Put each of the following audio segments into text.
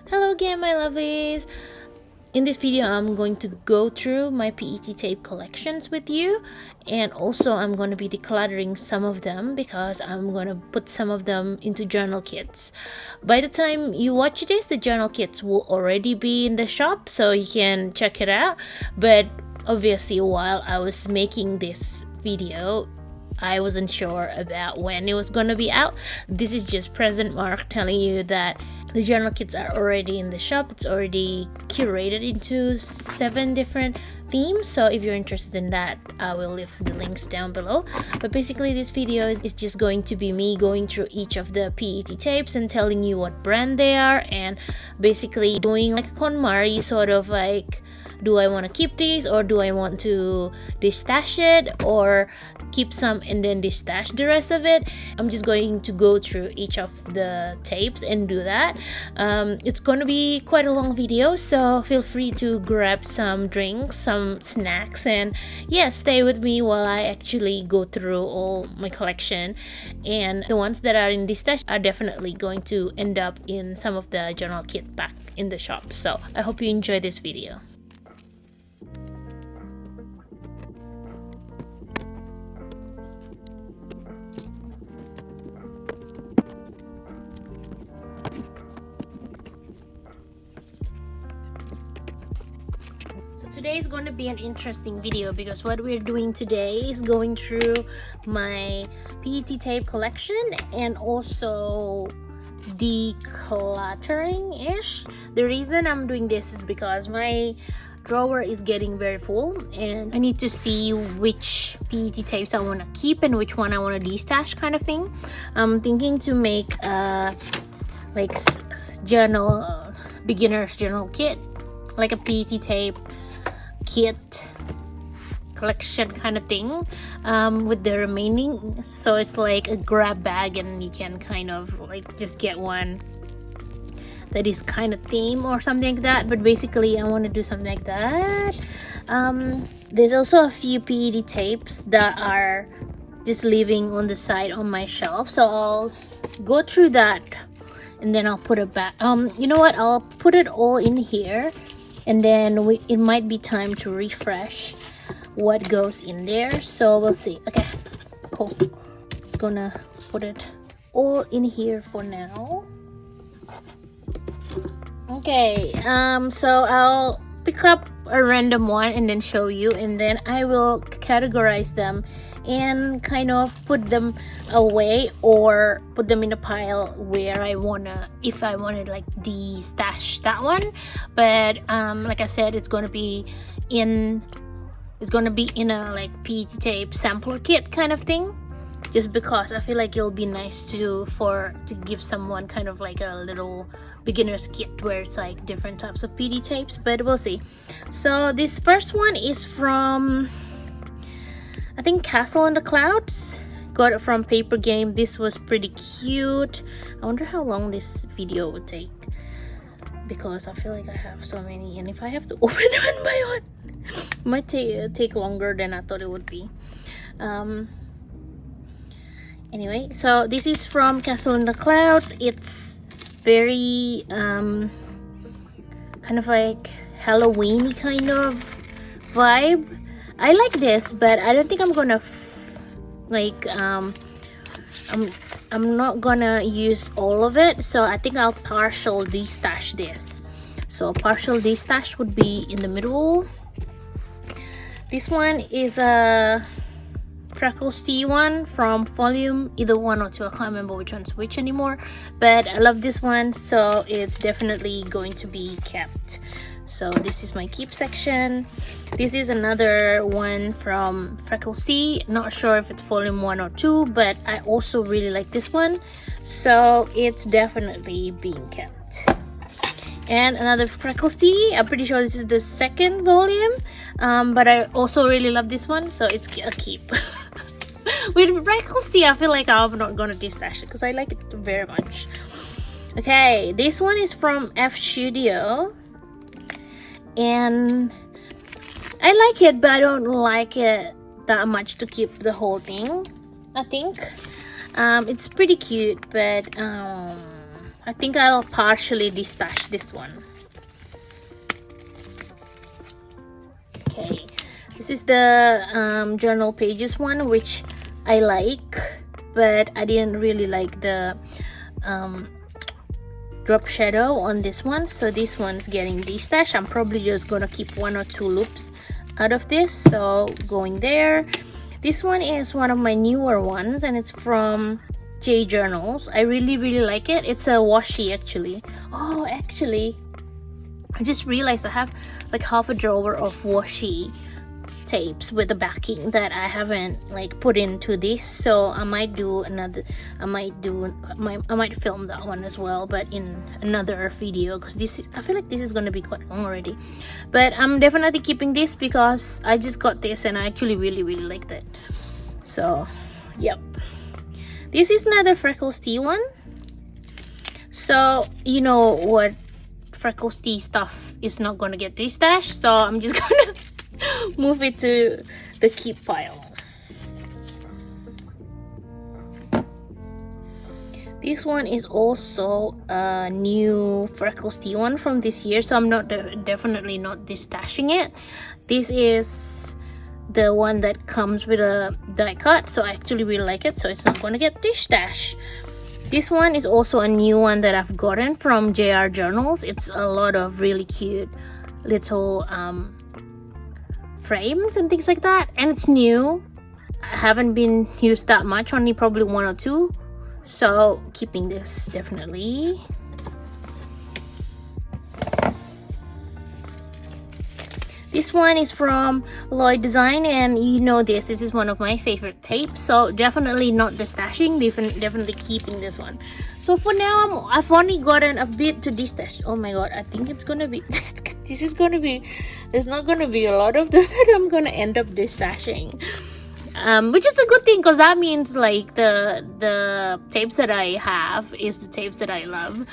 Hello again, my lovelies. In this video, I'm going to go through my PET tape collections with you, and also I'm going to be decluttering some of them because I'm going to put some of them into journal kits. By the time you watch this, the journal kits will already be in the shop, so you can check it out. But obviously, while I was making this video, I wasn't sure about when it was gonna be out. This is just present Mark telling you that the journal kits are already in the shop. It's already curated into 7 different themes, so if you're interested in that, I will leave the links down below. But basically this video is just going to be me going through each of the PET tapes and telling you what brand they are, and basically doing like a KonMari sort of like, do I want to keep these or do I want to destash it or keep some and then destash the rest of it. I'm just going to go through each of the tapes and do that. It's going to be quite a long video, so feel free to grab some drinks, some snacks, and yeah, stay with me while I actually go through all my collection. And the ones that are in destash are definitely going to end up in some of the journal kit back in the shop. So I hope you enjoy this video. Today is going to be an interesting video because what we're doing today is going through my PET tape collection and also decluttering-ish. The reason I'm doing this is because my drawer is getting very full and I need to see which PET tapes I want to keep and which one I want to destash, kind of thing. I'm thinking to make a like journal, beginner's journal kit, like a PET tape kit collection kind of thing, with the remaining, so it's like a grab bag and you can kind of like just get one that is kind of theme or something like that. But basically I want to do something like that. There's also a few PET tapes that are just living on the side on my shelf, so I'll go through that and then I'll put it back. You know what, I'll put it all in here and then it might be time to refresh what goes in there, so we'll see. Okay, cool. Just gonna put it all in here for now. Okay, so I'll pick up a random one and then show you, and then I will categorize them and kind of put them away or put them in a pile where I wanna, if I wanna like de-stash that one. But like I said, it's gonna be in a like PET tape sampler kit kind of thing, just because I feel like it'll be nice to give someone kind of like a little beginner's kit where it's like different types of PET tapes, but we'll see. So this first one is from, I think, Castle in the Clouds. Got it from Paper Game. This was pretty cute. I wonder how long this video would take because I feel like I have so many, and if I have to open one by one, it might take longer than I thought it would be. Anyway, so this is from Castle in the Clouds. It's very kind of like Halloween kind of vibe. I like this, but I don't think I'm gonna I'm not gonna use all of it, so I think I'll partial destash this. So partial destash would be in the middle. This one is a Freckles Tea one from volume either 1 or 2. I can't remember which one's which anymore, but I love this one, so it's definitely going to be kept. So this is my keep section. This is another one from Freckles Tea. Not sure if it's volume 1 or 2, but I also really like this one, so it's definitely being kept. And another Freckles Tea. I'm pretty sure this is the 2nd volume, but I also really love this one, so it's a keep. With Freckles Tea, I feel like I'm not gonna destash it because I like it very much. Okay, this one is from F Studio, and I like it, but I don't like it that much to keep the whole thing. I think it's pretty cute, but I think I'll partially destash this one. Okay, this is the journal pages one, which I like, but I didn't really like the drop shadow on this one, so this one's getting destashed. I'm probably just gonna keep 1 or 2 loops out of this, so going there. This one is one of my newer ones, and it's from J Journals. I really like it. It's a washi actually. Oh, actually, I just realized I have like half a drawer of washi tapes with the backing that I haven't like put into this, so I might do another, I might film that one as well, but in another video, because this, I feel like this is going to be quite long already. But I'm definitely keeping this because I just got this and I actually really liked it. So yep, this is another Freckles tea one. So you know what, Freckles tea stuff is not going to get destashed, so I'm just gonna move it to the keep pile. This one is also a new Freckles tea one from this year, so I'm not definitely not destashing it. This is the one that comes with a die cut, so I actually really like it, so it's not going to get destashed. This one is also a new one that I've gotten from JR Journals. It's a lot of really cute little frames and things like that, and it's new. I haven't been used that much, only probably 1 or 2, so keeping this definitely. This one is from Lloyd Design, and you know this is one of my favorite tapes, so definitely not destashing, definitely keeping this one. So for now, I've only gotten a bit to destash. Oh my god, I think it's gonna be there's not gonna be a lot of them that I'm gonna end up destashing, which is a good thing, because that means like the tapes that I have is the tapes that I love.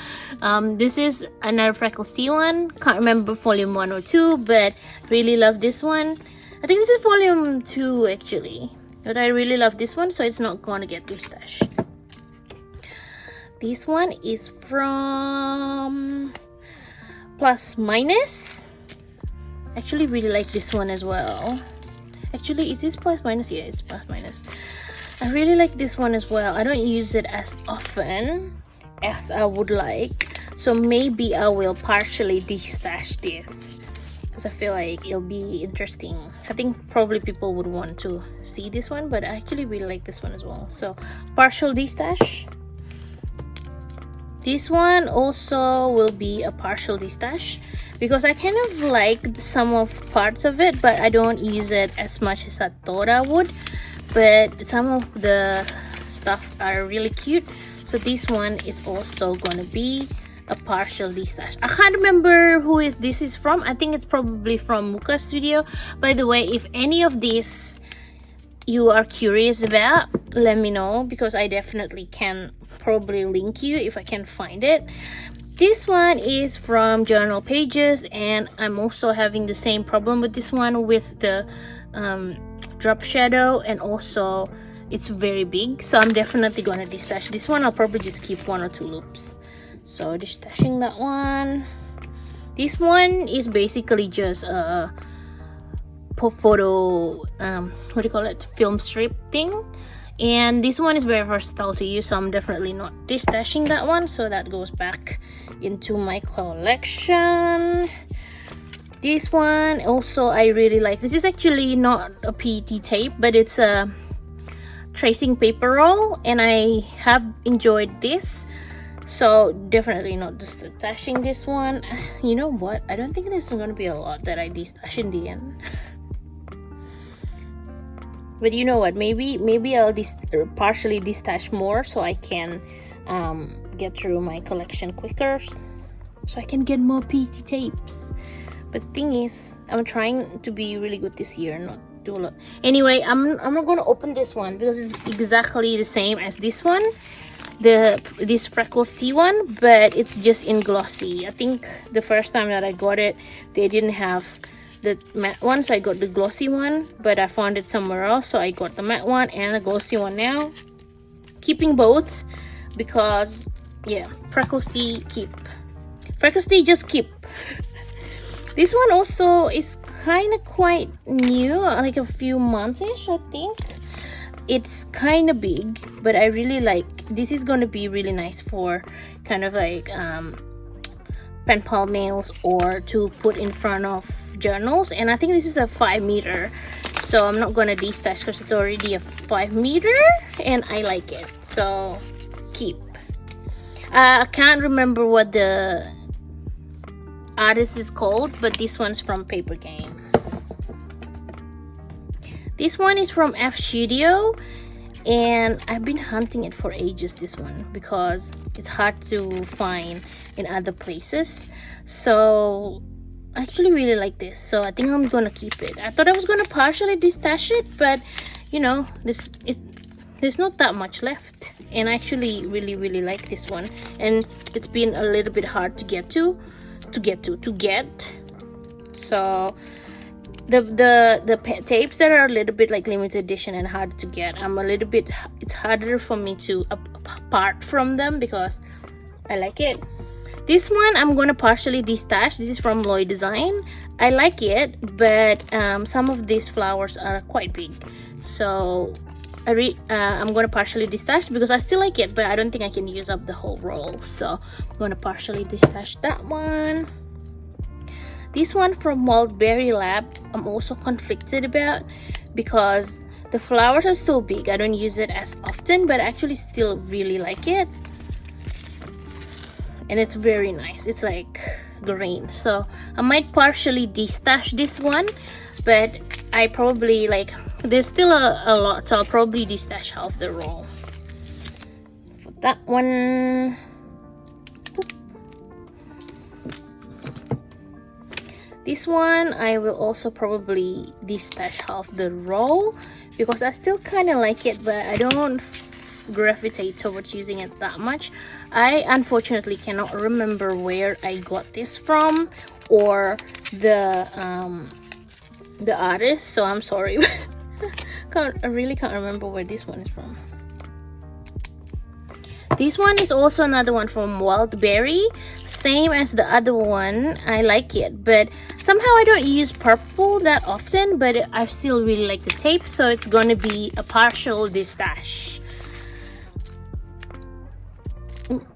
This is another Freckles tea one. Can't remember volume 1 or 2, but really love this one. I think this is volume 2 actually, but I really love this one, so it's not gonna get destashed. This one is from Plus Minus. Actually really like this one as well. Actually, is this Plus Minus? Yeah, it's Plus Minus. I really like this one as well. I don't use it as often as I would like, so maybe I will partially destash this, because I feel like it'll be interesting. I think probably people would want to see this one, but I actually really like this one as well, so partial destash. This one also will be a partial destash, because I kind of like some of parts of it, but I don't use it as much as I thought I would. But some of the stuff are really cute, so this one is also gonna be a partial destash. I can't remember who this is from. I think it's probably from Muka Studio. By the way, if any of these you are curious about, let me know, because I definitely can probably link you if I can find it. This one is from Journal Pages, and I'm also having the same problem with this one, with the drop shadow, and also it's very big, so I'm definitely gonna destash this one. I'll probably just keep 1 or 2 loops, so destashing that one. This one is basically just a photo, what do you call it, film strip thing, and this one is very versatile to use, so I'm definitely not destashing that one, so that goes back into my collection. This one also I really like. This is actually not a PET tape, but it's a tracing paper roll, and I have enjoyed this, so definitely not destashing this one. You know what, I don't think there's gonna be a lot that I destash in the end. But you know what, maybe I'll partially destash more, so I can get through my collection quicker, so I can get more PET tapes. But the thing is, I'm trying to be really good this year, not do a lot. Anyway, I'm not gonna open this one because it's exactly the same as this one, this Freckles tea one, but it's just in glossy. I think the first time that I got it, they didn't have the matte one, so I got the glossy one, but I found it somewhere else, so I got the matte one and the glossy one now. Keeping both because yeah, Freckles-T keep. Freckles-T just keep. This one also is kind of quite new, like a few months-ish, I think. It's kind of big, but I really like, this is going to be really nice for kind of like pen pal mails or to put in front of journals. And I think this is a 5 meter, so I'm not going to destash because it's already a 5 meter and I like it, so keep. I can't remember what the artist is called, but this one's from Paper Game. This one is from F Studio, and I've been hunting it for ages, this one, because it's hard to find in other places. So I actually really like this, so I think I'm gonna keep it. I thought I was gonna partially destash it, but you know, there's not that much left, and I actually really like this one, and it's been a little bit hard to get. So the tapes that are a little bit like limited edition and hard to get, it's harder for me to apart from them because I like it. This one I'm gonna partially destash. This is from Lloyd Design. I like it, but some of these flowers are quite big, so I'm gonna partially destash because I still like it, but I don't think I can use up the whole roll, so I'm gonna partially destash that one. This one from Wildberry Lab, I'm also conflicted about because the flowers are so big. I don't use it as often, but I actually still really like it. And it's very nice. It's like green. So I might partially destash this one, but I probably like, there's still a lot, so I'll probably destash half the roll. For that one, this one I will also probably destash half the roll because I still kind of like it, but I don't gravitate towards using it that much. I unfortunately cannot remember where I got this from or the artist, so I'm sorry. I really can't remember where this one is from. This one is also another one from Wildberry, same as the other one. I like it, but somehow I don't use purple that often, but I still really like the tape, so it's gonna be a partial destash.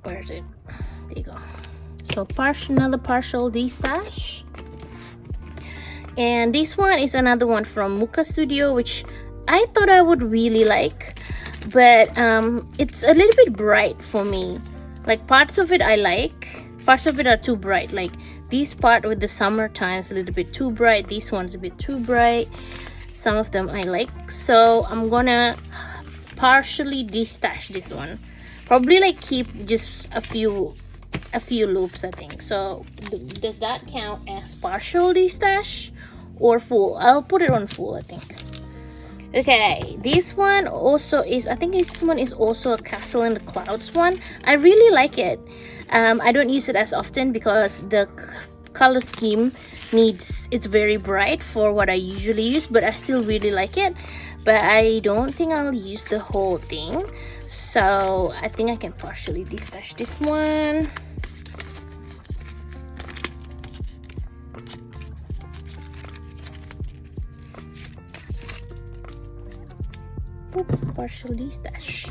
Where is it? There you go. So another partial destash. And this one is another one from Muka Studio, which I thought I would really like, but it's a little bit bright for me. Like parts of it I like, parts of it are too bright. Like this part with the summertime is a little bit too bright, this one's a bit too bright. Some of them I like, so I'm gonna partially destash this one. Probably like keep just a few loops, I think. So does that count as partial destash or full? I'll put it on full, I think. Okay, this one also is, I think this one is also a Castle in the Clouds one. I really like it. I don't use it as often because the color scheme it's very bright for what I usually use, but I still really like it. But I don't think I'll use the whole thing, so I think I can partially destash this one. Partial destash.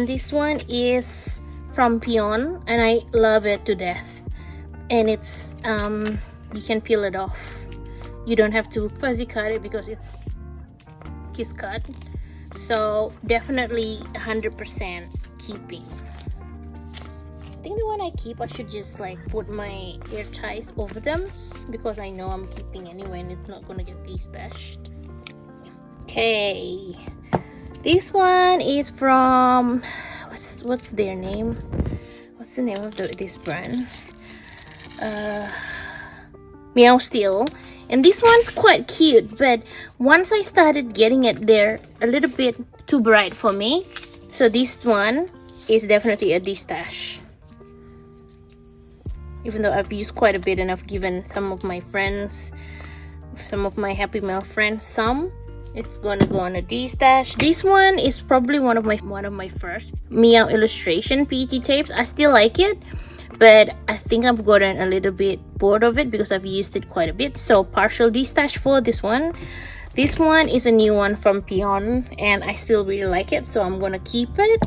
This one is from Peon, and I love it to death. And it's you can peel it off. You don't have to fuzzy cut it because it's kiss cut. So definitely 100% keeping. I think the one I keep, I should just like put my ear ties over them because I know I'm keeping anyway and it's not gonna get destashed. Okay, this one is from what's their name? What's the name of this brand? Meow Steel. And this one's quite cute, but once I started getting it, they're a little bit too bright for me. So this one is definitely a destash. Even though I've used quite a bit and I've given some of my friends, some of my Happy Mail friends some. It's gonna go on a destash. This one is probably one of my first Meow illustration PET tapes. I still like it, but I think I've gotten a little bit bored of it because I've used it quite a bit. So partial destash for this one. This one is a new one from Peon, and I still really like it, so I'm gonna keep it.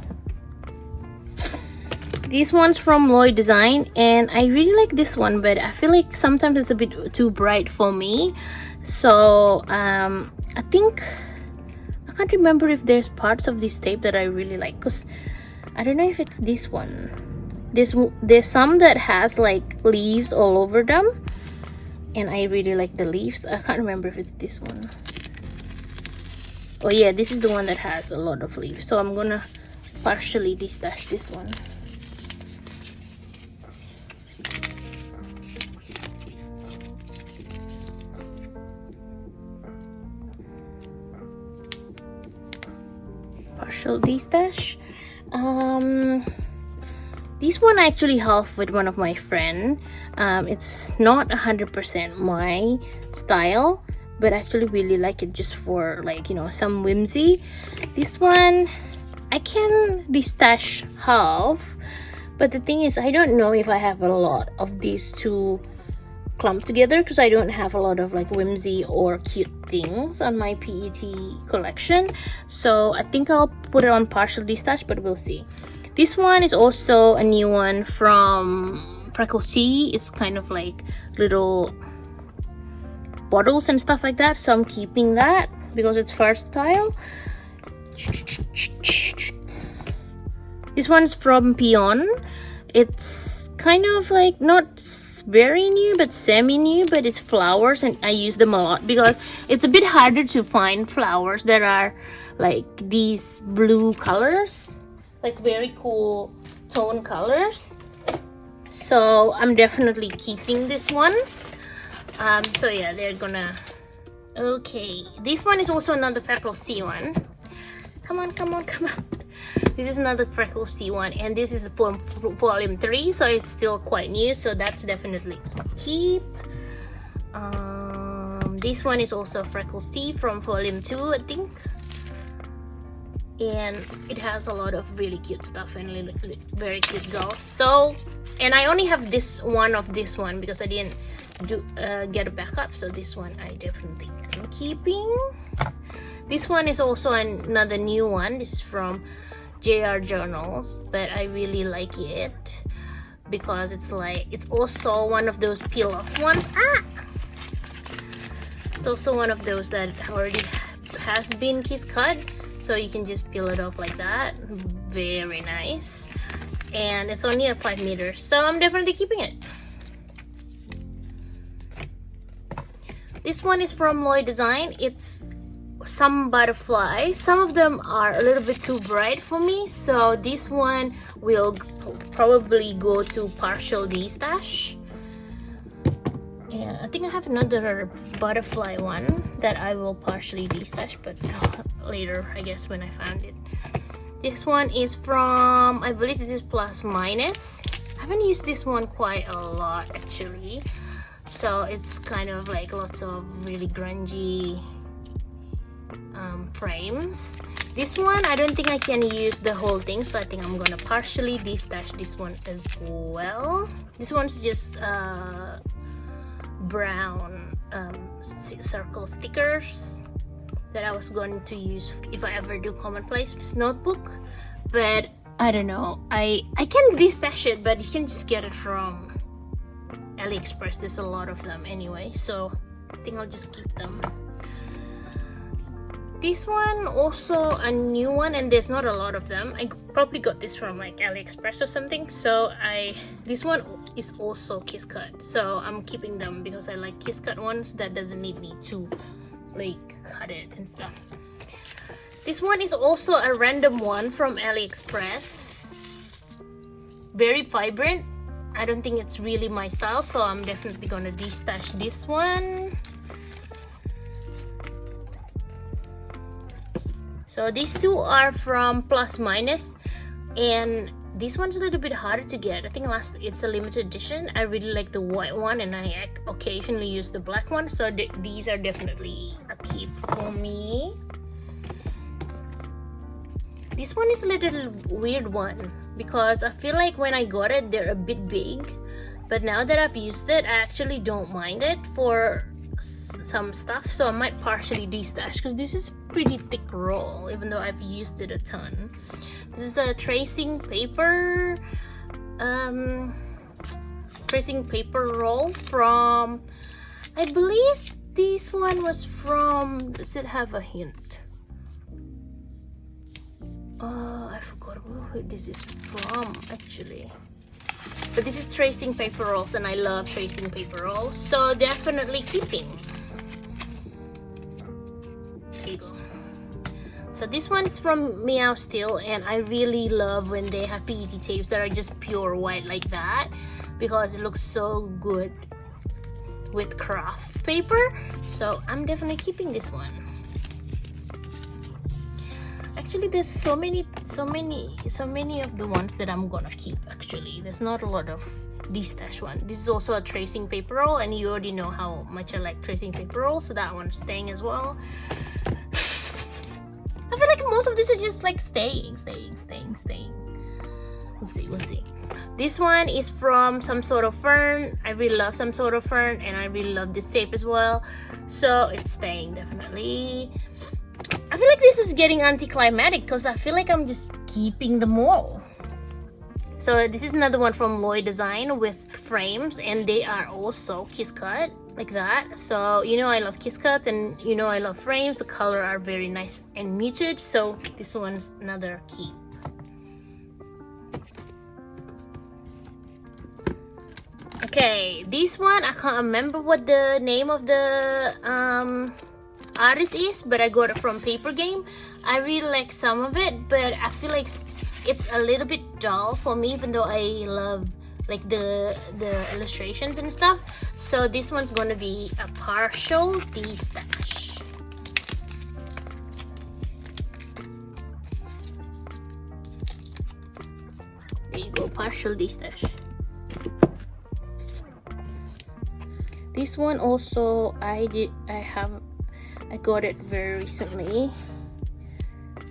This one's from Lloyd Design, and I really like this one, but I feel like sometimes it's a bit too bright for me. So I think I can't remember if there's parts of this tape that I really like, because I don't know if it's this one. There's some that has like leaves all over them, and I really like the leaves. I can't remember if it's this one. Oh yeah, this is the one that has a lot of leaves, so I'm gonna partially destash this one. Partial destash. This one I actually half with one of my friend. It's not 100% my style, but I actually really like it just for, like, you know, some whimsy. This one I can destash half, but the thing is I don't know if I have a lot of these two clumped together, because I don't have a lot of like whimsy or cute things on my PET collection. So I think I'll put it on partial destash, but we'll see. This one is also a new one from Freckle C. It's kind of like little bottles and stuff like that, so I'm keeping that because it's first style. This one's from Peon. It's kind of like not very new but semi-new, but it's flowers, and I use them a lot because it's a bit harder to find flowers that are like these blue colors, like very cool tone colors. So I'm definitely keeping these ones. So yeah, they're gonna... Okay, this one is also another Freckle C one. Come on. This is another Freckle C one, and this is from volume 3, so it's still quite new, so that's definitely keep. This one is also Freckle C from volume 2, I think, and it has a lot of really cute stuff and very cute girls. So, and I only have this one of this one because I didn't get a backup, so this one I definitely am keeping. This one is also another new one. This is from JR Journals, but I really like it because it's also one of those peel off ones. It's also one of those that already has been kiss cut, so you can just peel it off like that. Very nice, and it's only a 5 meters, so I'm definitely keeping it. This one is from Lloyd Design. It's some butterflies. Some of them are a little bit too bright for me, so this one will probably go to partial destash. Yeah, I think I have another butterfly one that I will partially destash, but later, I guess, when I found it. This one is from, I believe this is Plus Minus. I haven't used this one quite a lot actually, so it's kind of like lots of really grungy frames. This one I don't think I can use the whole thing, so I think I'm gonna partially destash this one as well. This one's just brown circle stickers that I was going to use if I ever do commonplace notebook, but I don't know, I can destash it, but you can just get it from AliExpress. There's a lot of them anyway, so I think I'll just keep them. This one also a new one, and there's not a lot of them. I probably got this from like AliExpress or something, so this one is also kiss cut, so I'm keeping them because I like kiss cut ones that doesn't need me to like cut it and stuff. This one is also a random one from AliExpress. Very vibrant. I don't think it's really my style, so I'm definitely gonna destash this one. So these two are from Plus Minus, and this one's a little bit harder to get. I think it's a limited edition. I really like the white one, and I occasionally use the black one, so these are definitely a keep for me. This one is a little weird one because I feel like when I got it, they're a bit big. But now that I've used it, I actually don't mind it for some stuff. So I might partially destash because this is pretty thick roll, even though I've used it a ton. This is a tracing paper roll from, I believe this one was from, does it have a hint? I forgot who this is from actually. But this is tracing paper rolls and I love tracing paper rolls, so definitely keeping. Here you go. So this one is from Meow Still, and I really love when they have PET tapes that are just pure white like that because it looks so good with craft paper. So I'm definitely keeping this one. Actually, there's so many of the ones that I'm gonna keep. Actually, there's not a lot of destash one. This is also a tracing paper roll, and you already know how much I like tracing paper roll, so that one's staying as well. I feel like most of these are just like staying. We'll see. This one is from Some Sort of Fern. I really love Some Sort of Fern, and I really love this tape as well, so it's staying definitely. I feel like this is getting anticlimactic because I feel like I'm just keeping them all. So this is another one from Lloyd Design with frames, and they are also kiss cut like that. So you know I love kiss cut, and you know I love frames. The color are very nice and muted, so this one's another keep. Okay, this one I can't remember what the name of the artist is, but I got it from Paper Game. I really like some of it, but I feel like it's a little bit dull for me, even though I love like the illustrations and stuff. So this one's gonna be a partial destash. There you go, partial destash. This one also I got it very recently,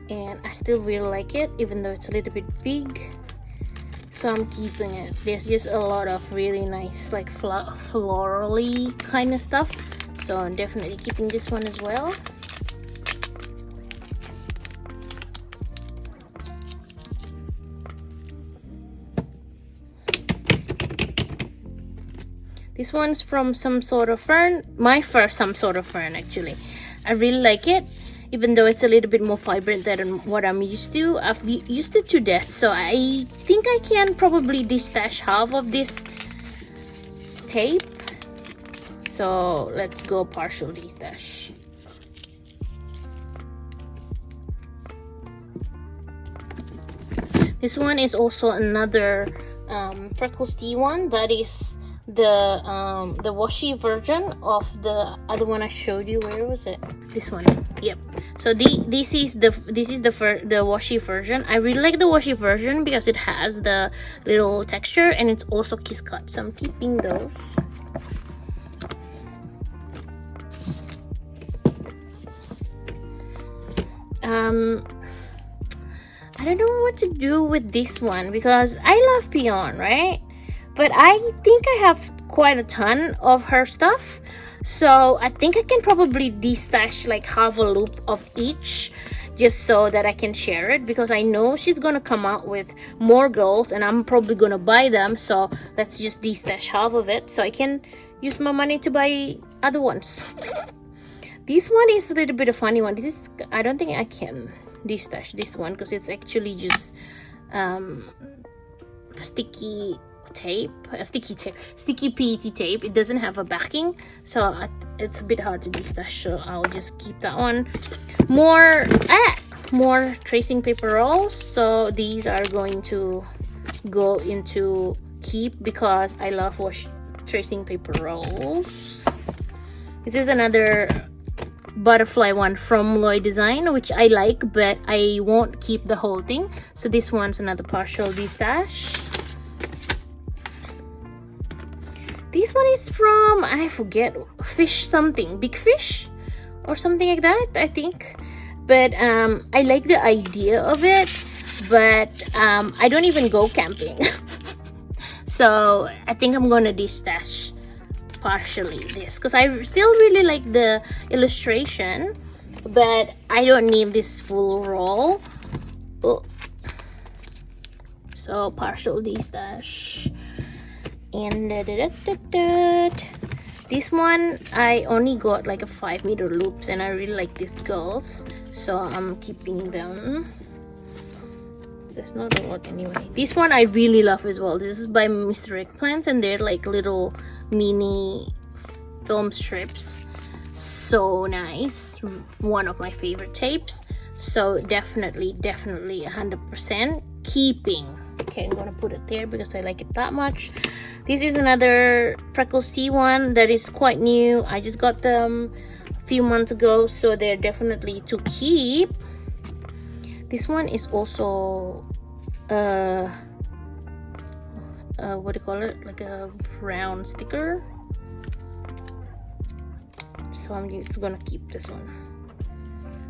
and I still really like it, even though it's a little bit big, so I'm keeping it. There's just a lot of really nice like florally kind of stuff, so I'm definitely keeping this one as well. This one's from Some Sort of Fern, my first Some Sort of Fern actually. I really like it, even though it's a little bit more vibrant than what I'm used to. I've used it to death, so I think I can probably destash half of this tape. So let's go partial destash. This one is also another Freckles Tea one. That is the washi version of the other one I showed you. Where was it? This one. Yep. So this is the washi version. I really like the washi version because it has the little texture and it's also kiss cut, so I'm keeping those. I don't know what to do with this one because I love Peon, right? But I think I have quite a ton of her stuff, so I think I can probably destash like half a loop of each, just so that I can share it, because I know she's gonna come out with more girls and I'm probably gonna buy them. So let's just destash half of it so I can use my money to buy other ones. This one is a little bit of a funny one. This is, I don't think I can destash this one because it's actually just sticky PET tape. It doesn't have a backing, so it's a bit hard to destash, so I'll just keep that one. More tracing paper rolls, so these are going to go into keep because I love tracing paper rolls. This is another butterfly one from Lloyd Design, which I like, but I won't keep the whole thing, so this one's another partial destash. This one is from, I forget, fish something, big fish or something like that, I think. but I like the idea of it, but I don't even go camping. So I think I'm gonna destash partially this because I still really like the illustration, but I don't need this full roll. Oh. So partial destash. And this one I only got like a 5-meter loops, and I really like these girls, so I'm keeping them. There's not a lot anyway. This one I really love as well. This is by Mr. Eggplants, and they're like little mini film strips. So nice. One of my favorite tapes. So definitely 100% keeping. Okay, I'm gonna put it there because I like it that much. This is another Freckles Tea one that is quite new. I just got them a few months ago, so they're definitely to keep. This one is also what do you call it, like a round sticker, so I'm just gonna keep this one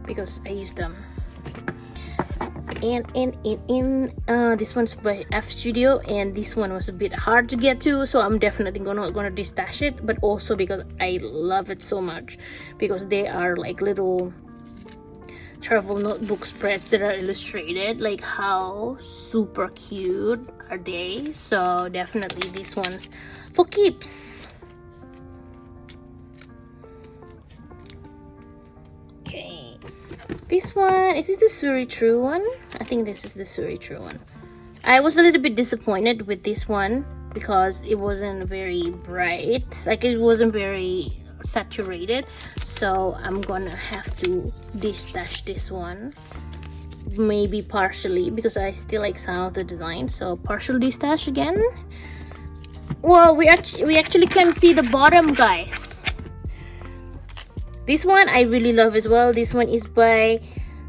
because I use them. And this one's by F Studio, and this one was a bit hard to get to, so I'm definitely gonna destash it, but also because I love it so much, because they are like little travel notebook spreads that are illustrated. Like, how super cute are they? So definitely these ones for keeps. Okay, this one, is this the Suri True one? I think this is the Suri True one. I was a little bit disappointed with this one because it wasn't very bright, like it wasn't very saturated, so I'm gonna have to destash this one, maybe partially, because I still like some of the design. So partial destash again. Well, we actually can see the bottom, guys. This one I really love as well. This one is by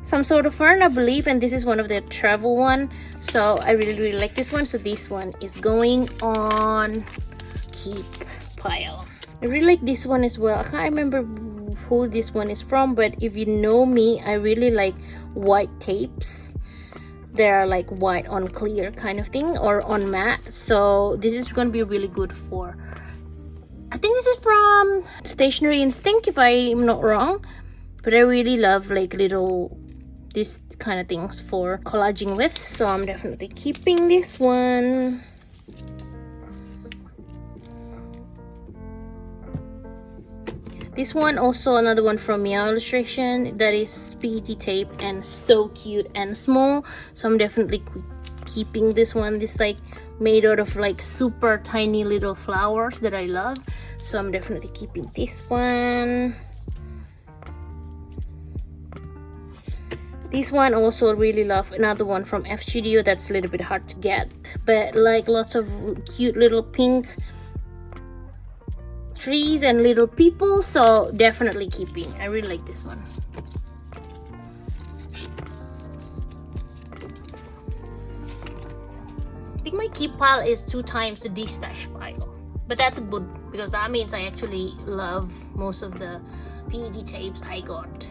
Some Sort of Fern, I believe, and this is one of their travel one, so I really like this one. So this one is going on keep pile. I really like this one as well. I can't remember who this one is from, but if you know me, I really like white tapes. They are like white on clear kind of thing, or on matte, so this is going to be really good for, I think this is from Stationery Instinct if I'm not wrong, but I really love like little this kind of things for collaging with, so I'm definitely keeping this one. This one also another one from Meow Illustration, that is PET tape and so cute and small, so I'm definitely keeping this one. This like made out of like super tiny little flowers that I love, so I'm definitely keeping this one. This one also really love, another one from F Studio that's a little bit hard to get, but like lots of cute little pink trees and little people, so definitely keeping. I really like this one. I think my keep pile is 2 times the destash pile, but that's good because that means I actually love most of the PET tapes I got,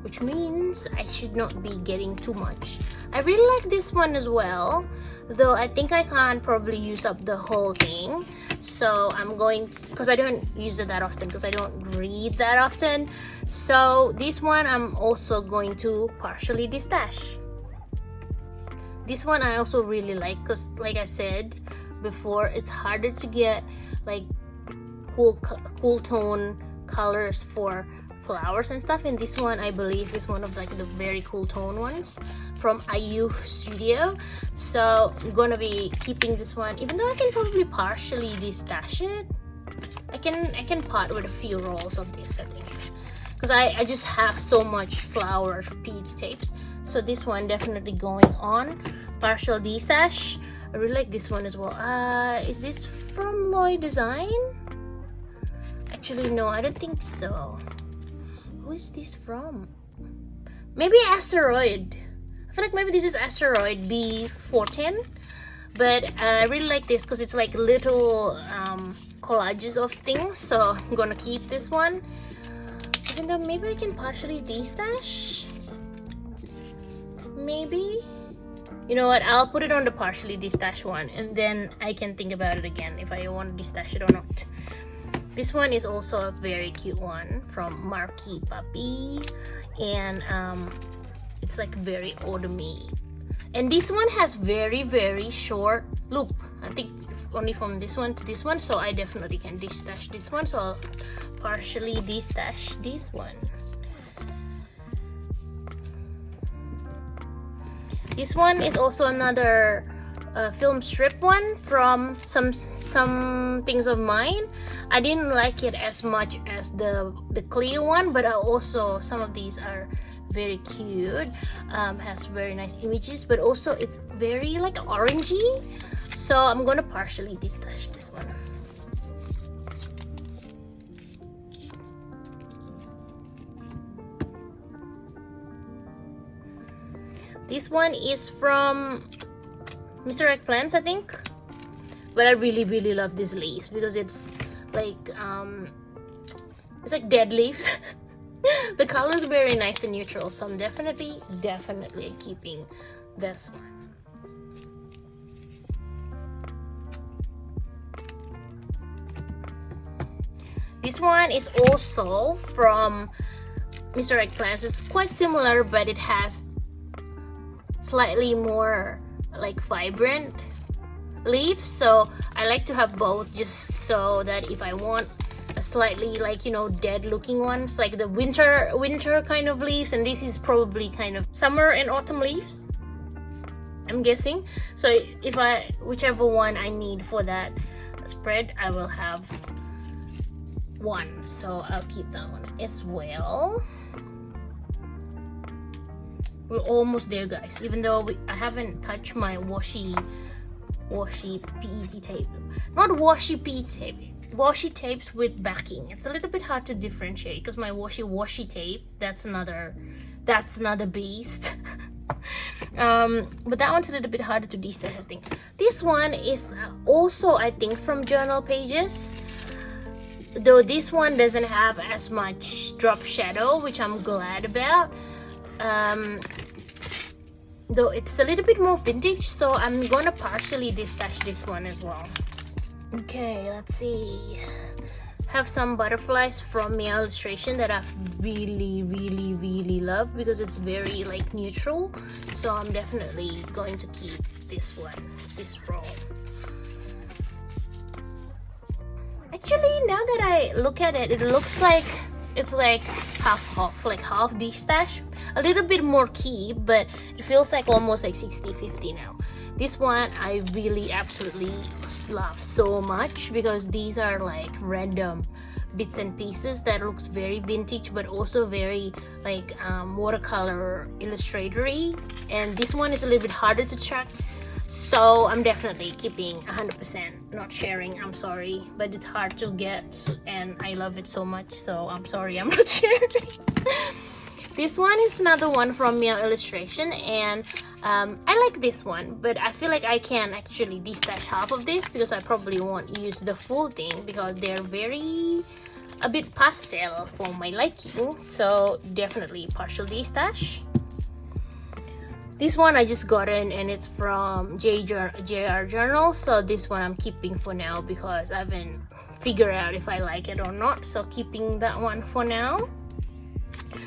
which means I should not be getting too much. I really like this one as well, though I think I can't probably use up the whole thing, so I'm going to, because I don't use it that often, because I don't read that often, so this one I'm also going to partially destash. This one I also really like because, like I said before, it's harder to get like cool tone colors for flowers and stuff, and this one I believe is one of like the very cool tone ones from IU Studio, so I'm gonna be keeping this one, even though I can probably partially destash it. I can part with a few rolls of this, I think, because I just have so much flower PET tapes, so this one definitely going on partial destash. I really like this one as well. Is this from Lloyd Design? Actually no, I don't think so. Who is this from? Maybe Asteroid. I feel like maybe this is Asteroid B410, but I really like this because it's like little collages of things, so I'm gonna keep this one, even though maybe I can partially destash. maybe. You know what, I'll put it on the partially destash one, and then I can think about it again if I want to destash it or not. This one is also a very cute one from Marky Puppy, and it's like very autumny. And this one has very short loop. I think only from this one to this one, so I definitely can destash this one, so I'll partially destash this one. This one is also another film strip one from some things of mine. I didn't like it as much as the clear one, but also some of these are very cute. Has very nice images, but also it's very like orangey, so I'm gonna partially destash this one. This one is from Mr. Eggplants, I think, but I really love these leaves because it's like dead leaves. The color is very nice and neutral, so I'm definitely keeping this one. This one is also from Mr. Eggplants. It's quite similar, but it has slightly more like vibrant leaves, so I like to have both, just so that if I want a slightly like, you know, dead looking ones, like the winter kind of leaves, and this is probably kind of summer and autumn leaves, I'm guessing. So if whichever one I need for that spread, I will have one, so I'll keep that one as well. We're almost there, guys, even though I haven't touched my washi PET tape. Not washi PET tape, washi tapes with backing. It's a little bit hard to differentiate because my washi tape, that's another beast. But that one's a little bit harder to destash, I think. This one is also, I think, from Journal Pages, though this one doesn't have as much drop shadow, which I'm glad about. Though it's a little bit more vintage, so I'm gonna partially destash this one as well. Okay, let's see. Have some butterflies from Mia Illustration that I've really love because it's very like neutral, so I'm definitely going to keep this one, this roll. Actually, now that I look at it, it looks like it's like half, like half destash, a little bit more key, but it feels like almost like 60-50 now. This one I really absolutely love so much because these are like random bits and pieces that looks very vintage, but also very like watercolor illustratory, and this one is a little bit harder to track, so I'm definitely keeping 100%, not sharing. I'm sorry, but it's hard to get and I love it so much, so I'm sorry I'm not sharing. This one is another one from Mia Illustration, and I like this one, but I feel like I can actually destash half of this because I probably won't use the full thing because they're a bit pastel for my liking, so definitely partial destash. This one I just got in and it's from JR Journal, so this one I'm keeping for now because I haven't figured out if I like it or not, so keeping that one for now.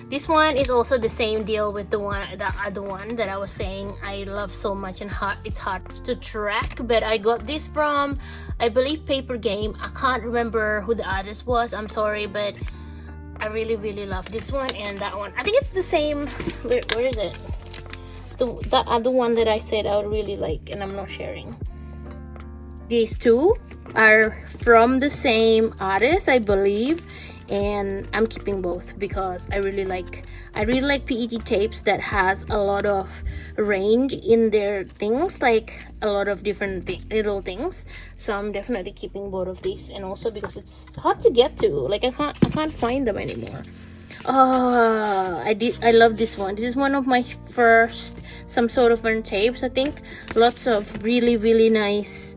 This one is also the same deal with the other one that I was saying I love so much, and it's hard to track, but I got this from, I believe, Paper Game. I can't remember who the artist was, I'm sorry, but I really love this one and that one. I think it's the same. Where is it? The other one that I said I would really like, and I'm not sharing. These two are from the same artist, I believe, and I'm keeping both because I really like PET tapes that has a lot of range in their things, like a lot of different little things, so I'm definitely keeping both of these, and also because it's hard to get to, like I can't find them anymore. I love this one. This is one of my first some sort of fun tapes, I think. Lots of really nice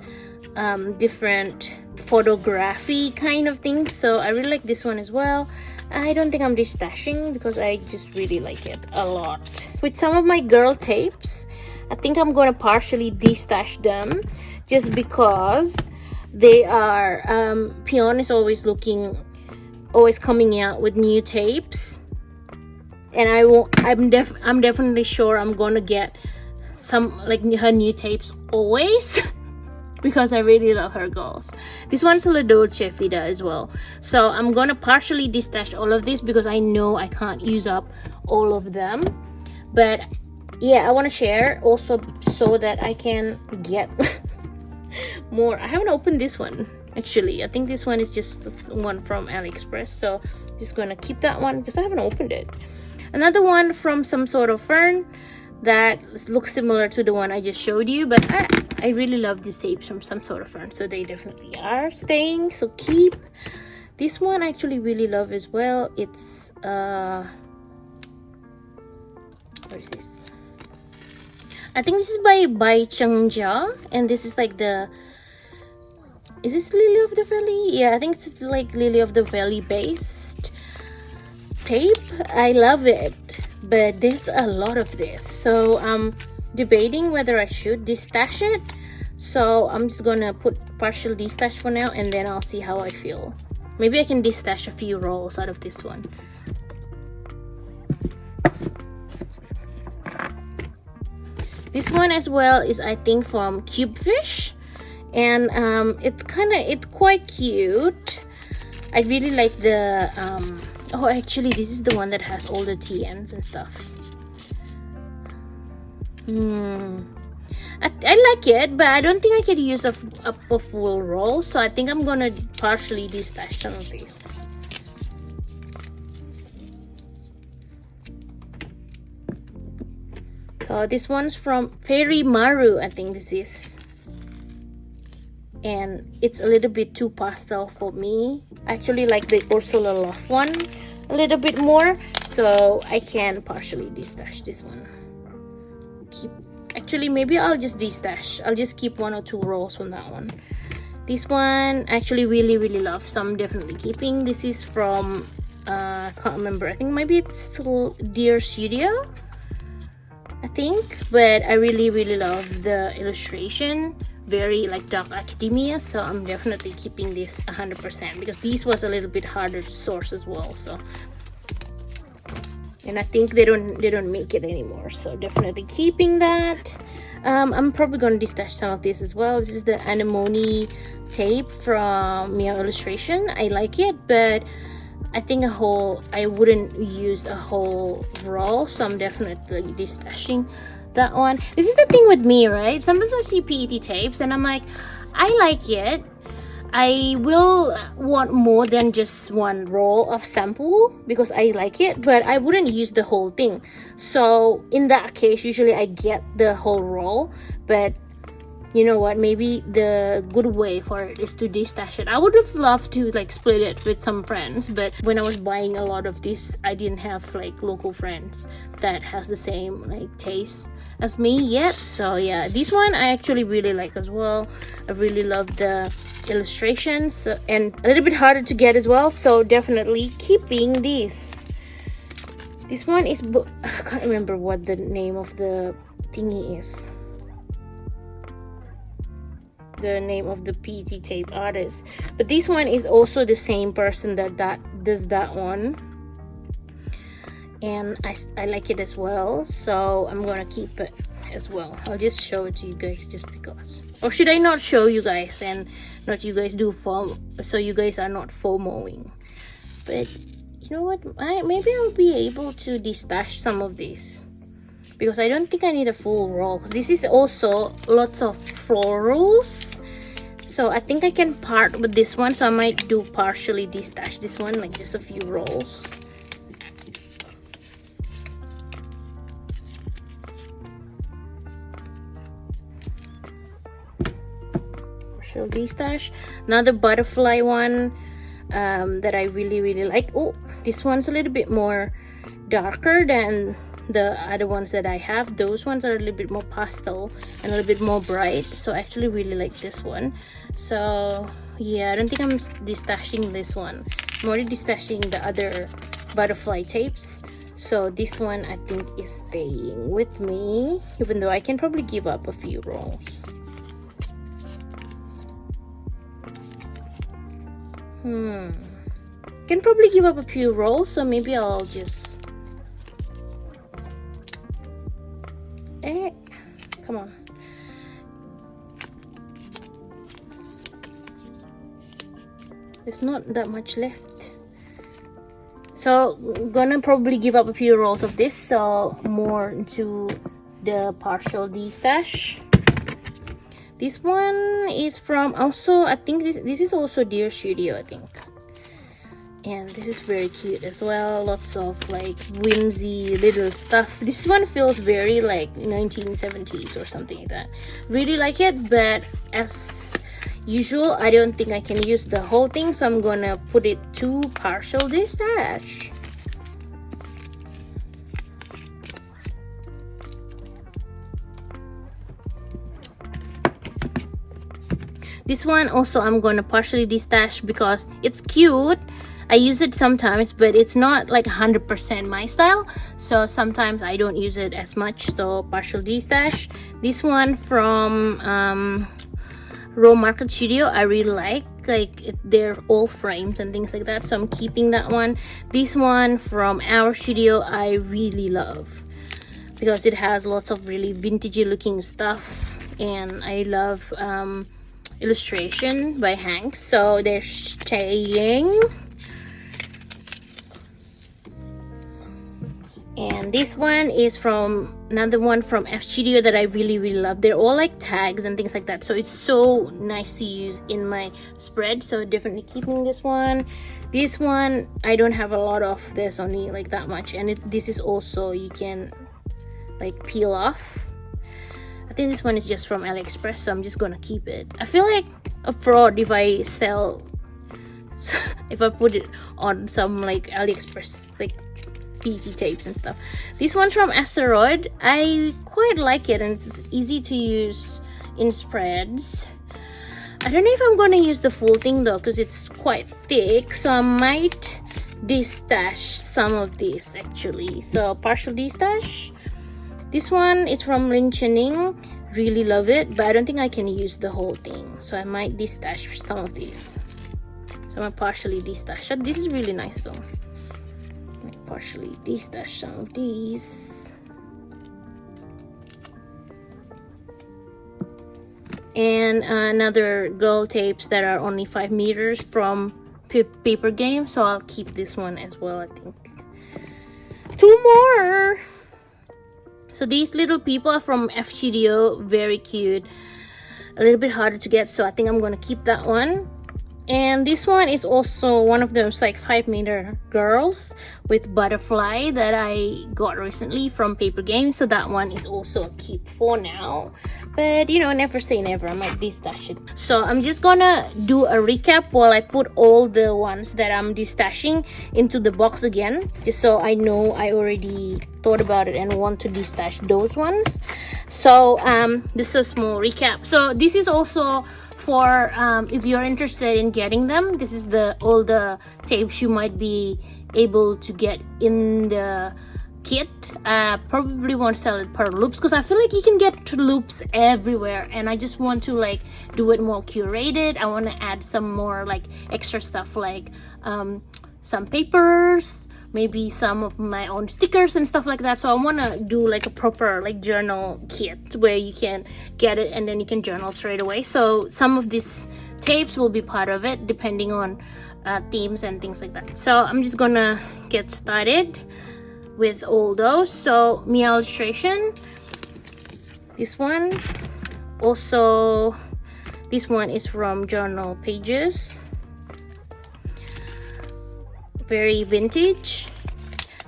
different photography kind of things, so I really like this one as well. I don't think I'm destashing because I just really like it a lot. With some of my girl tapes, I think I'm gonna partially destash them just because they are Peon is always coming out with new tapes, and I'm definitely sure I'm gonna get some like her new tapes always because I really love her girls. This one's a La Dolce Vita as well, so I'm gonna partially destash all of this because I know I can't use up all of them. But yeah, I want to share also so that I can get more. I haven't opened this one actually. I think this one is just one from AliExpress, so just gonna keep that one because I haven't opened it. Another one from some sort of fern that looks similar to the one I just showed you, but I really love these tapes from some sort of fern, so they definitely are staying, so keep. This one I actually really love as well. It's what is this? I think this is by Changjia, and this is like the, is this Lily of the Valley? Yeah, I think it's like Lily of the Valley based tape. I love it, but there's a lot of this, so I'm debating whether I should destash it. So I'm just gonna put partial destash for now, and then I'll see how I feel. Maybe I can destash a few rolls out of this one. This one as well is, I think, from Cubefish, and it's quite cute. I really like the oh, actually this is the one that has all the TNs and stuff. I like it, but I don't think I could use a full roll, so I think I'm gonna partially destash some of these. So this one's from Fairy Maru, I think this is, and it's a little bit too pastel for me. I actually like the Ursula Love one a little bit more, so I can partially destash this one. Actually, maybe I'll just destash. I'll just keep 1 or 2 rolls from that one. This one I actually really love, so I'm definitely keeping. This is from I can't remember, I think maybe it's still Dear Studio, I think, but I really love the illustration, very like dark academia, so I'm definitely keeping this 100% because this was a little bit harder to source as well. So, and I think they don't make it anymore, so definitely keeping that. I'm probably gonna destash some of this as well. This is the anemone tape from Meow Illustration. I like it, but I think I wouldn't use a whole roll, so I'm definitely destashing that one. This is the thing with me, right? Sometimes I see PET tapes and I'm like, I like it. I will want more than just 1 roll of sample because I like it, but I wouldn't use the whole thing. So in that case, usually I get the whole roll, but you know what, maybe the good way for it is to destash it. I would have loved to like split it with some friends, but when I was buying a lot of this, I didn't have like local friends that has the same like taste as me yet. So yeah, this one I actually really like as well. I really love the illustrations, and a little bit harder to get as well, so definitely keeping this. This one is, I can't remember what the name of the thingy is, the name of the PET tape artist, but this one is also the same person that does that one, and I like it as well, so I'm gonna keep it as well. I'll just show it to you guys just because, or should I not show you guys and not you guys do FOMO, so you guys are not FOMOing? But you know what, maybe I'll be able to destash some of these because I don't think I need a full roll, because this is also lots of florals, so I think I can part with this one, so I might do partially destash this one, like just a few rolls. Partial destash. Another butterfly one that I really like. Oh, this one's a little bit more darker than the other ones that I have. Those ones are a little bit more pastel and a little bit more bright, so I actually really like this one. So yeah, I don't think I'm destashing this one. I'm already destashing the other butterfly tapes, so this one I think is staying with me, even though I can probably give up a few rolls. Can probably give up a few rolls, so maybe I'll just come on. There's not that much left, so I'm gonna probably give up a few rolls of this, so more into the partial destash. This one is from also, I think this is also Dear Studio, I think. And this is very cute as well. Lots of like whimsy little stuff. This one feels very like 1970s or something like that. Really like it, but as usual, I don't think I can use the whole thing, so I'm gonna put it to partial destash. This one also I'm gonna partially destash because it's cute. I use it sometimes, but it's not like 100% my style, so sometimes I don't use it as much, so partial destash. This one from Raw Market Studio I really like they're all frames and things like that, so I'm keeping that one. This one from Our Studio I really love because it has lots of really vintagey looking stuff, and I love illustration by Hanks, so they're staying. And this one is from another one from F Studio that I really love. They're all like tags and things like that, so it's so nice to use in my spread, so definitely keeping this one. This one I don't have a lot of, there's only like that much, and this is also, you can like peel off. I think this one is just from AliExpress, so I'm just gonna keep it. I feel like a fraud if I sell if I put it on some like AliExpress like PET tapes and stuff. This one's from Asteroid. I quite like it, and it's easy to use in spreads. I don't know if I'm gonna use the full thing though, because it's quite thick, so I might destash some of this actually. So partial destash. This one is from Lin Chening. Really love it, but I don't think I can use the whole thing, so I might destash some of these. So I'm gonna partially destash. This is really nice though. Partially destash some of these, and another girl tapes that are only 5 meters from Paper Game, so I'll keep this one as well. I think 2 more. So these little people are from F Studio, very cute, a little bit harder to get, so I think I'm gonna keep that one. And this one is also one of those like 5 meter girls with butterfly that I got recently from Paper Game, so that one is also a keep for now, but you know, never say never, I might destash it. So I'm just gonna do a recap while I put all the ones that I'm destashing into the box again, just so I know I already thought about it and want to destash those ones. So this is a small recap. So this is also for if you're interested in getting them. This is all the tapes you might be able to get in the kit. Probably won't sell it per loops, because I feel like you can get loops everywhere, and I just want to like do it more curated. I want to add some more like extra stuff, like some papers, maybe some of my own stickers and stuff like that. So I want to do like a proper like journal kit where you can get it and then you can journal straight away. So some of these tapes will be part of it depending on themes and things like that. So I'm just gonna get started with all those. So Mia illustration, this one also, this one is from Journal Pages, very vintage.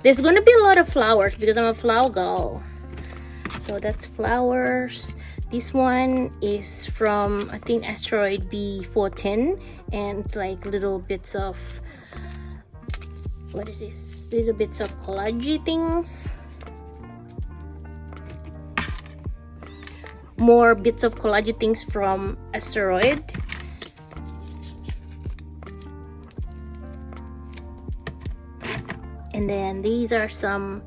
There's gonna be a lot of flowers because I'm a flower girl, so that's flowers. This one is from, I think, Asteroid B410, and it's like little bits of, what is this, little bits of collage things, more bits of collage things from Asteroid. And then these are some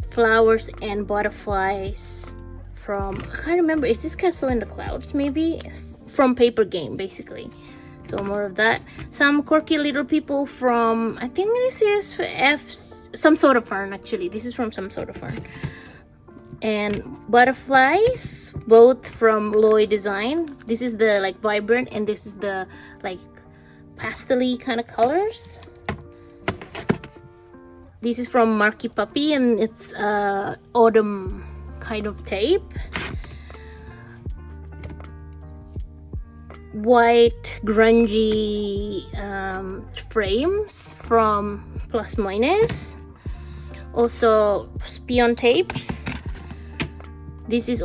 flowers and butterflies from, I can't remember, is this Castle in the Clouds maybe? From Paper Game basically. So more of that. Some quirky little people from, I think this is Some Sort of Fern actually. This is from Some Sort of Fern. And butterflies, both from Loy Design. This is the like vibrant and this is the like pastel-y kind of colors. This is from Marky Puppy and it's autumn kind of tape. White grungy frames from Plus Minus. Also Spion tapes. This is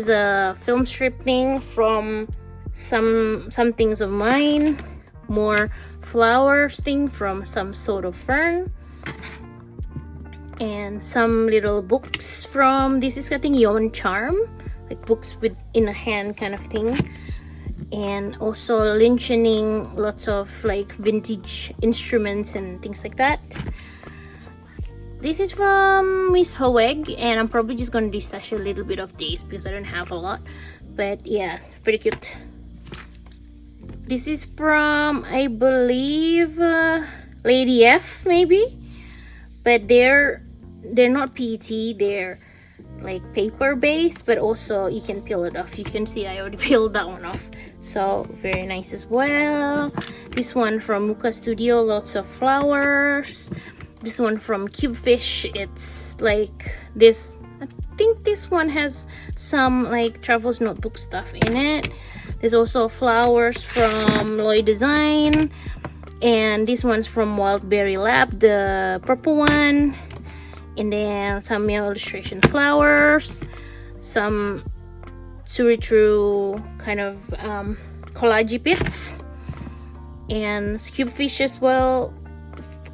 a film strip thing from some things of mine. More flowers thing from Some Sort of Fern. And some little books from, this is I think Yawn Charm, like books with in a hand kind of thing. And also lynching, lots of like vintage instruments and things like that. This is from Miss Hoeg, and I'm probably just gonna destash a little bit of these because I don't have a lot. But yeah, pretty cute. This is from, I believe, Lady F maybe, but they're not PET. They're like paper based, but also you can peel it off. You can see I already peeled that one off, so very nice as well. This one from Muka Studio, lots of flowers. This one from Cubefish, it's like this, I think this one has some like Travels Notebook stuff in it. There's also flowers from Loy Design, and this one's from Wildberry Lab, the purple one. And then some Meow Illustration flowers, some Suritrue kind of collage bits, and Cubefish as well,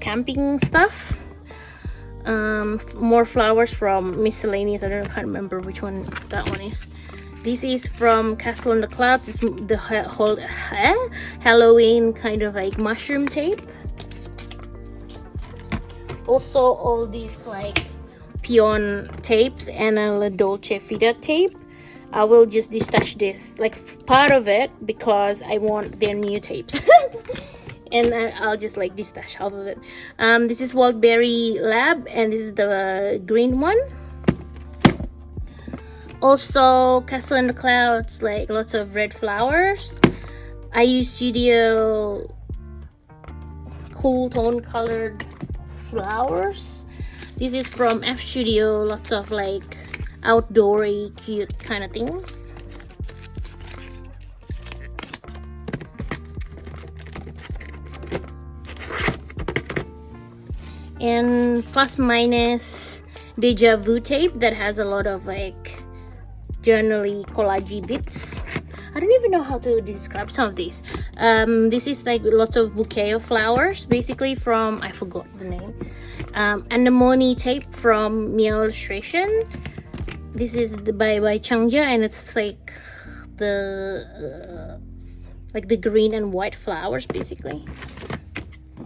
camping stuff. More flowers from Miscellaneous. I can't remember which one that one is. This is from Castle in the Clouds. It's the whole Halloween kind of like mushroom tape. Also all these like Pion tapes and a La Dolce Vita tape. I will just destash this, like part of it, because I want their new tapes. And I'll just like destash half of it. This is Wildberry Lab, and this is the green one. Also Castle in the Clouds, like lots of red flowers. IU Studio cool tone colored flowers. This is from F Studio, lots of like outdoory cute kind of things. And Plus Minus Deja Vu tape that has a lot of like journally collagey bits. I don't even know how to describe some of these. This is like lots of bouquet of flowers, basically from, I forgot the name. Anemone tape from Meow Illustration. This is by Changjia, and it's like the green and white flowers basically.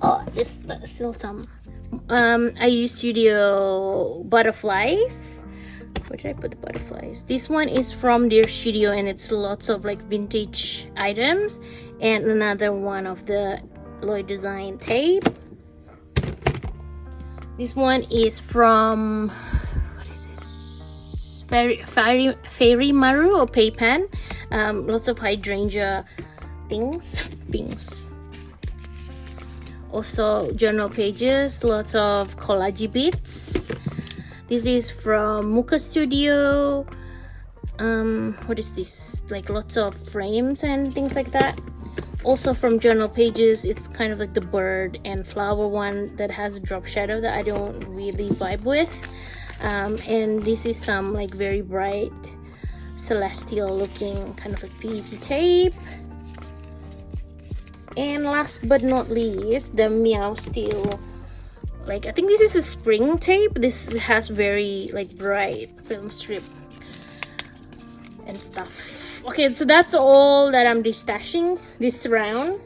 Oh, there's still some. IU Studio butterflies. Where did I put the butterflies? This one is from their studio, and it's lots of like vintage items. And another one of the Loy Design tape. This one is from, what is this? Fairy Maru or Paypan. Lots of hydrangea things. Also journal pages, lots of collage bits. This is from Muka Studio. What is this? Like lots of frames and things like that. Also from journal pages, it's kind of like the bird and flower one that has a drop shadow that I don't really vibe with. And this is some like very bright celestial looking kind of like PET tape. And last but not least, the Meow Steel, like I think this is a spring tape. This has very like bright film strip and stuff. Okay, so that's all that I'm destashing this round.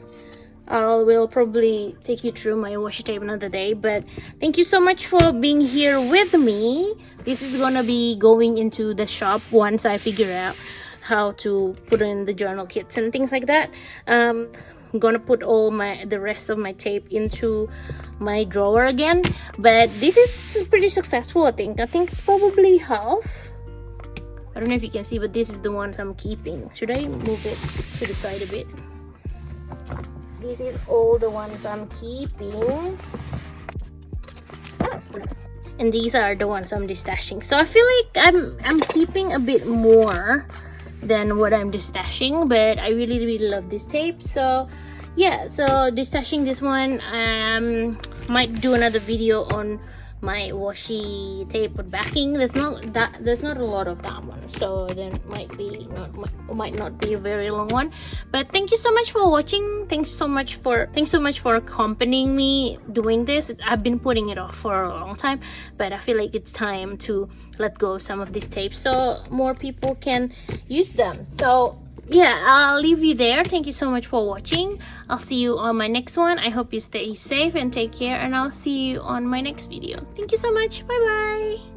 I will probably take you through my washi tape another day, but thank you so much for being here with me. This is gonna be going into the shop once I figure out how to put in the journal kits and things like that. I'm gonna put all the rest of my tape into my drawer again, but this is pretty successful. I think probably half. I don't know if you can see, but this is the ones I'm keeping. Should I move it to the side a bit? This is all the ones I'm keeping, and these are the ones I'm destashing. So I feel like I'm keeping a bit more than what I'm destashing, but I really love this tape. So yeah, so destashing this one, might do another video on my washi tape with backing. There's not a lot of that one, so then might not be a very long one. But thank you so much for watching. Thanks so much for accompanying me doing this. I've been putting it off for a long time, but I feel like it's time to let go of some of these tapes so more people can use them. So yeah, I'll leave you there. Thank you so much for watching. I'll see you on my next one. I hope you stay safe and take care, and I'll see you on my next video. Thank you so much. Bye bye.